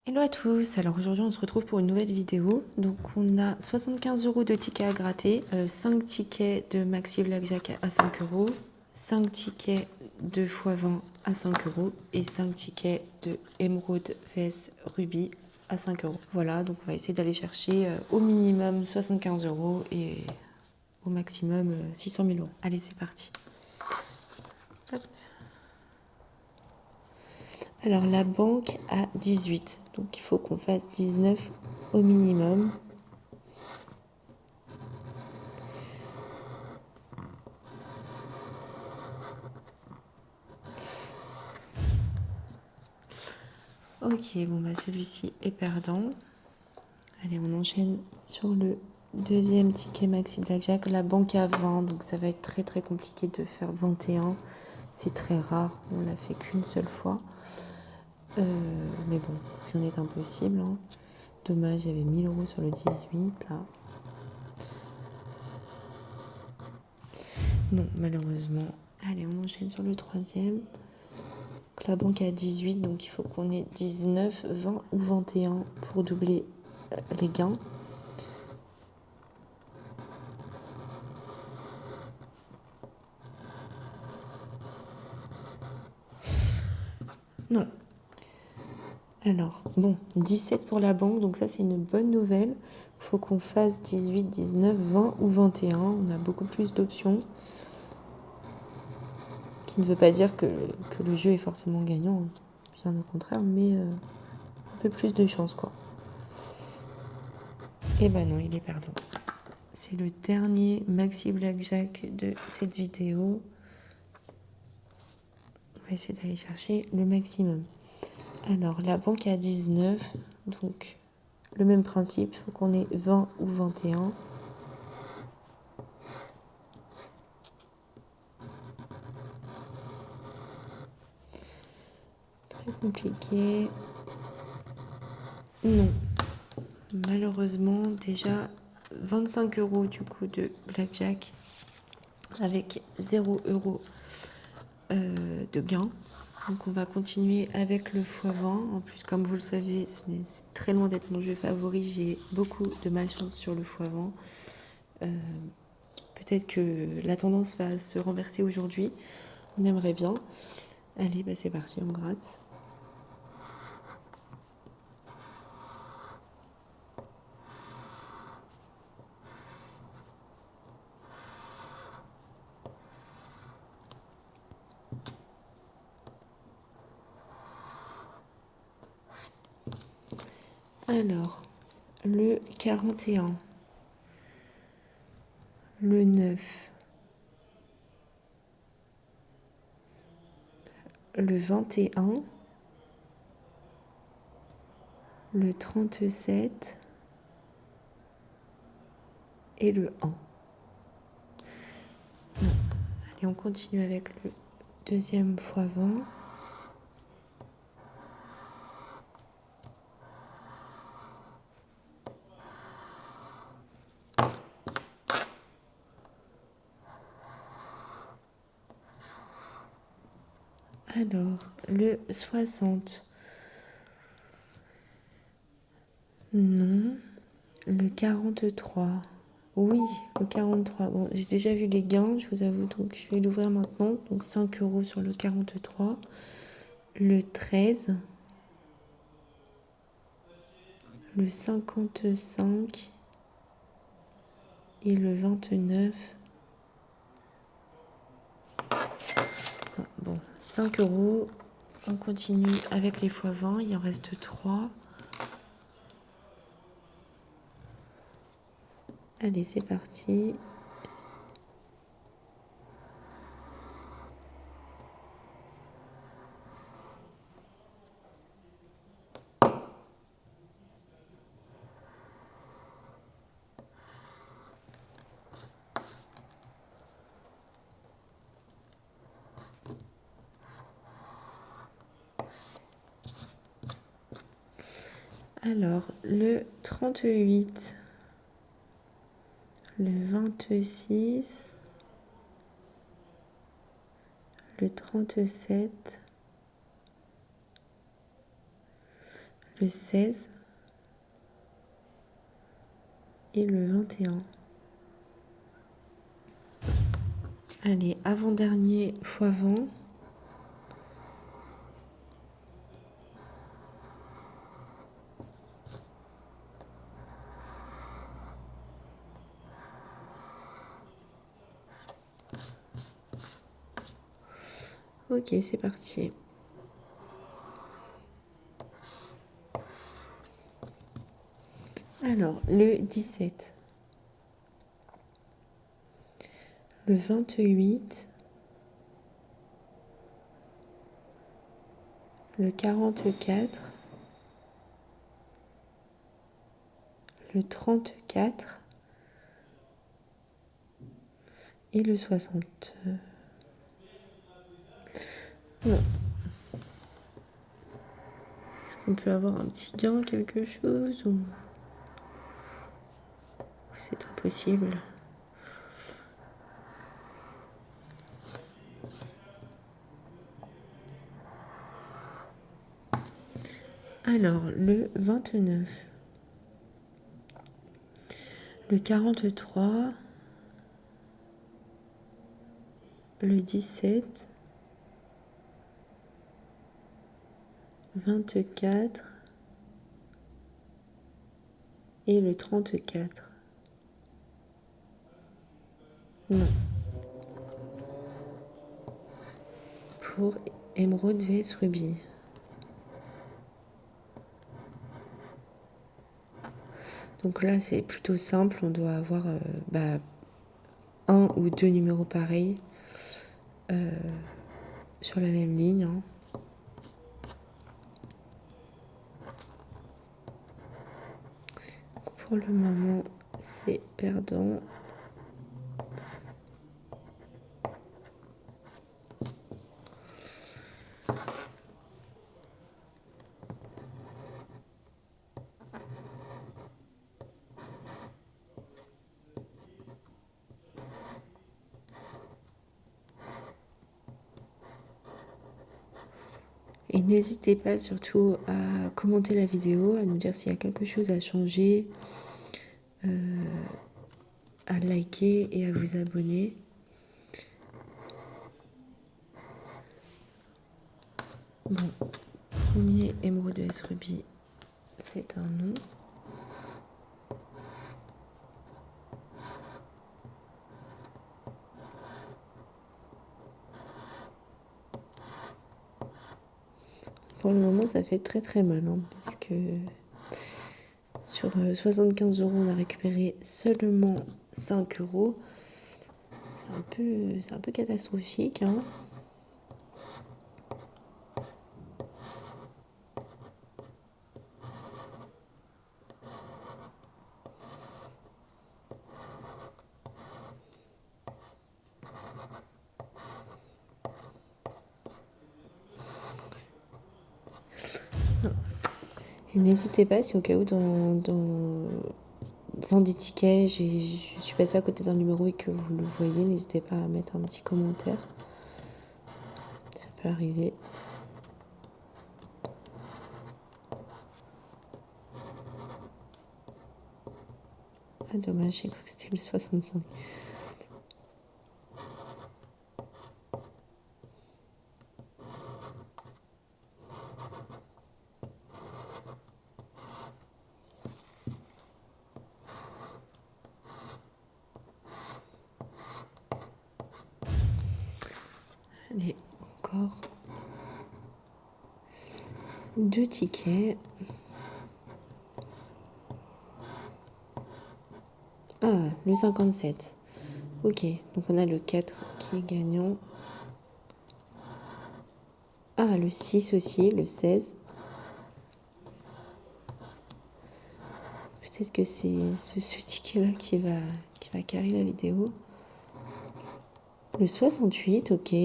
Hello à tous, alors aujourd'hui on se retrouve pour une nouvelle vidéo. Donc on a 75 € de tickets à gratter, 5 tickets de Maxi Blackjack à 5 €, 5 tickets de x20 à 5 € et 5 tickets de Emerald vs Ruby à 5 €. Voilà, donc on va essayer d'aller chercher au minimum 75 € et au maximum 600 000 €. Allez, c'est parti. Hop. Alors la banque a 18, donc il faut qu'on fasse 19 au minimum. Ok, bon bah celui-ci est perdant. Allez, on enchaîne sur le deuxième ticket Maxi Blackjack. La banque a 20, donc ça va être très très compliqué de faire 21. C'est très rare, on l'a fait qu'une seule fois. Mais bon, rien n'est impossible. Hein. Dommage, il y avait 1000 € sur le 18 là. Non, malheureusement. Allez, on enchaîne sur le troisième. La banque a 18, donc il faut qu'on ait 19, 20 ou 21 pour doubler les gains. Non. Alors, bon, 17 pour la banque, donc ça c'est une bonne nouvelle. Il faut qu'on fasse 18, 19, 20 ou 21. On a beaucoup plus d'options. Qui ne veut pas dire que le jeu est forcément gagnant. Bien au contraire, mais un peu plus de chance, quoi. Et ben non, il est perdant. C'est le dernier Maxi Blackjack de cette vidéo. On va essayer d'aller chercher le maximum. Alors, la banque a 19, donc le même principe, il faut qu'on ait 20 ou 21. Très compliqué. Non. Malheureusement, déjà 25 € du coup de Blackjack avec 0 € de gain. Donc on va continuer avec le x20. En plus, comme vous le savez, c'est très loin d'être mon jeu favori. J'ai beaucoup de malchance sur le x20. Peut-être que la tendance va se renverser aujourd'hui. On aimerait bien. Allez, bah c'est parti, on gratte. Alors, le 41, le 9, le 21, le 37 et le 1. Allez, on continue avec le deuxième x20. Alors, le 60. Non. Le 43. Oui, le 43. Bon, j'ai déjà vu les gains, je vous avoue, donc je vais l'ouvrir maintenant. Donc 5 € sur le 43. Le 13. Le 55. Et le 29. Bon, 5 €. On continue avec les x20. Il en reste 3. Allez, c'est parti. Alors, le 38, le 26, le 37, le 16 et le 21. Allez, avant-dernier fois-vent. Ok, c'est parti. Alors, le 17, le 28, le 44, le 34 et le 60. Non. Est-ce qu'on peut avoir un petit gain, quelque chose, ou c'est impossible? Alors, le 29, le 43, le 17, 24 et le 34. Non. Pour émeraude vs rubis. Donc là, c'est plutôt simple. On doit avoir un ou deux numéros pareils sur la même ligne. Hein. Pour le moment, c'est perdant. Et n'hésitez pas surtout à commenter la vidéo, à nous dire s'il y a quelque chose à changer, à liker et à vous abonner. Bon, premier émeraude vs rubis, c'est un non. Pour le moment, ça fait très très mal, hein, parce que sur 75 euros, on a récupéré seulement 5 euros. C'est un peu catastrophique. Hein. Et n'hésitez pas, si au cas où dans un des tickets, je suis passée à côté d'un numéro et que vous le voyez, n'hésitez pas à mettre un petit commentaire. Ça peut arriver. Ah dommage, j'ai cru que c'était le 65. Allez, encore 2 tickets. Ah, le 57. Ok, donc on a le 4 qui est gagnant. Ah, le 6 aussi, le 16. Peut-être que c'est ce ticket-là qui va carrer la vidéo. Le 68, ok.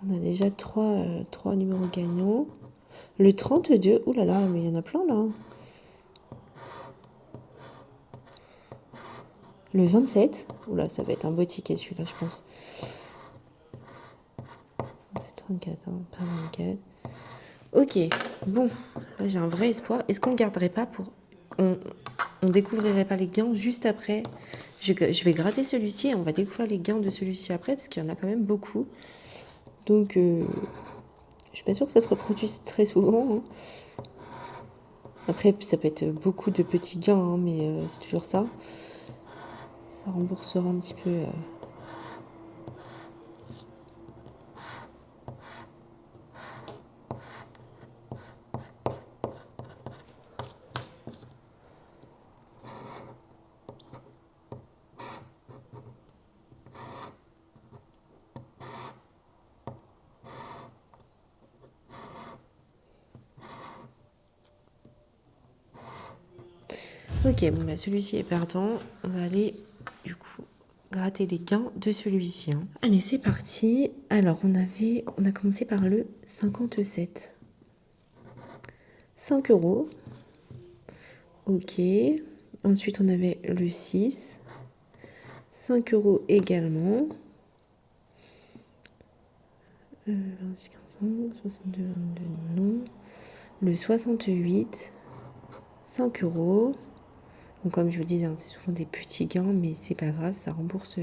On a déjà 3 numéros gagnants. Le 32, oulala, mais il y en a plein là. Le 27, oula, ça va être un beau ticket celui-là, je pense. C'est 34, hein, pas 24. Ok, bon, là j'ai un vrai espoir. Est-ce qu'on garderait pas pour... On découvrirait pas les gains juste après? Je vais gratter celui-ci et on va découvrir les gains de celui-ci après parce qu'il y en a quand même beaucoup. Donc, je suis pas sûre que ça se reproduise très souvent, hein. Après, ça peut être beaucoup de petits gains, hein, mais c'est toujours ça. Ça remboursera un petit peu... Ok, bon bah celui-ci est perdant. On va aller du coup gratter les gains de celui-ci, hein. Allez, c'est parti. Alors, on a commencé par le 57. 5 euros. Ok. Ensuite, on avait le 6. 5 euros également. 26, 45, 62, 22, non. Le 68. 5 euros. Donc, comme je vous disais, hein, c'est souvent des petits gains, mais c'est pas grave, ça rembourse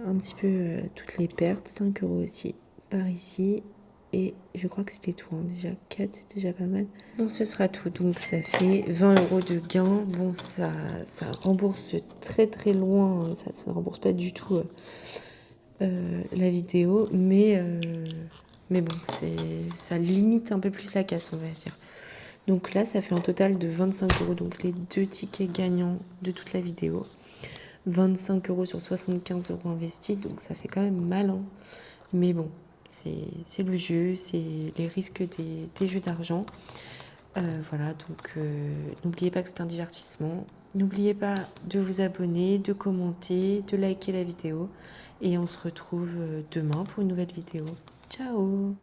un petit peu toutes les pertes. 5 euros aussi par ici. Et je crois que c'était tout, hein. Déjà 4, c'est déjà pas mal. Non, ce sera tout. Donc ça fait 20 euros de gain. Bon, ça rembourse très très loin. Ça ne rembourse pas du tout la vidéo. Mais bon, ça limite un peu plus la casse, on va dire. Donc là, ça fait un total de 25 euros. Donc les 2 tickets gagnants de toute la vidéo. 25 euros sur 75 euros investis. Donc ça fait quand même mal, hein. Mais bon, c'est le jeu, c'est les risques des jeux d'argent. Voilà, donc n'oubliez pas que c'est un divertissement. N'oubliez pas de vous abonner, de commenter, de liker la vidéo. Et on se retrouve demain pour une nouvelle vidéo. Ciao!